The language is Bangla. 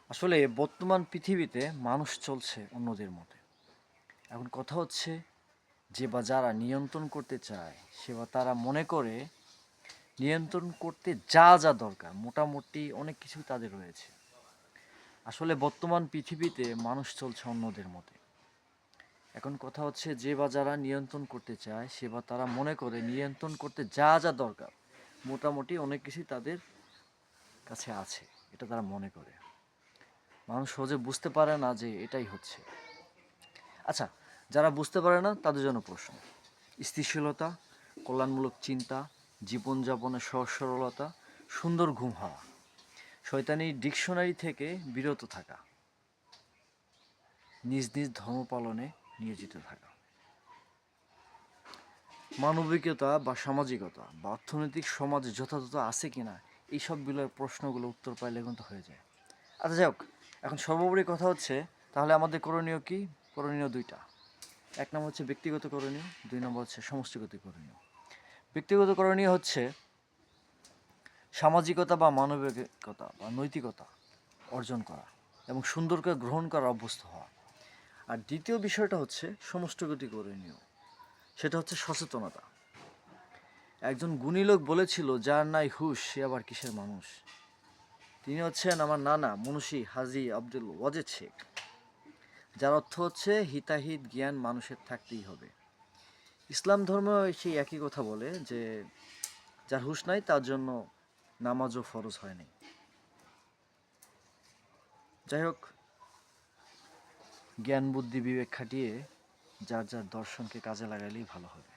আসলে বর্তমান পৃথিবীতে মানুষ চলছে অন্যদের মতে। এখন কথা হচ্ছে যে বা যারা নিয়ন্ত্রণ করতে চায় সে বা তারা মনে করে নিয়ন্ত্রণ করতে যা যা দরকার মোটামুটি অনেক কিছু তাদের রয়েছে। আসলে বর্তমান পৃথিবীতে মানুষ চলছে অন্যদের মতে। এখন কথা হচ্ছে যে বা যারা নিয়ন্ত্রণ করতে চায় সে বা তারা মনে করে নিয়ন্ত্রণ করতে যা যা দরকার মোটামুটি অনেক কিছুই তাদের কাছে আছে, এটা তারা মনে করে। মানুষ সহজে বুঝতে পারে না যে এটাই হচ্ছে। আচ্ছা, যারা বুঝতে পারে না তাদের জন্য প্রশ্ন: স্থিতিশীলতা, কল্যাণমূলক চিন্তা, জীবনযাপনের সহজ সরলতা, সুন্দর ঘুম হওয়া, শয়তানি ডিকশনারি থেকে বিরত থাকা, নিজ নিজ ধর্ম পালনে নিয়োজিত থাকা, মানবিকতা বা সামাজিকতা বা অর্থনৈতিক সমাজ যথাযথ আছে কিনা, এইসবগুলোর প্রশ্নগুলো উত্তর পাইলে কিন্তু হয়ে যায়। আচ্ছা যাই হোক, এখন সর্বোপরি কথা হচ্ছে তাহলে আমাদের করণীয় কি? করণীয় দুইটা। এক নম্বর হচ্ছে ব্যক্তিগত করণীয়, দুই নম্বর হচ্ছে সমষ্টিগত করণীয়। ব্যক্তিগত করণীয় হচ্ছে সামাজিকতা বা মানবিকতা বা নৈতিকতা অর্জন করা এবং সুন্দর করে গ্রহণ করা অভ্যস্ত হওয়া। আর দ্বিতীয় বিষয়টা হচ্ছে সমষ্টিগত করণীয়, সেটা হচ্ছে সচেতনতা। একজন গুণী লোক বলেছিল, যার নাই হুঁশ সে আবার কিসের মানুষ। তিনি হচ্ছেন আমার নানা মুন্সি হাজী আব্দুল ওয়াজেদ শেখ, যার অর্থ হচ্ছে হিতাহিত জ্ঞান মানুষের থাকতেই হবে। ইসলাম ধর্ম সেই একই কথা বলে যে যার হুঁশ নাই তার জন্য নামাজও ফরজ হয়নি। যাই হোক, জ্ঞান বুদ্ধি বিবেক খাটিয়ে যার যার দর্শনকে কাজে লাগাইলেই ভালো হবে।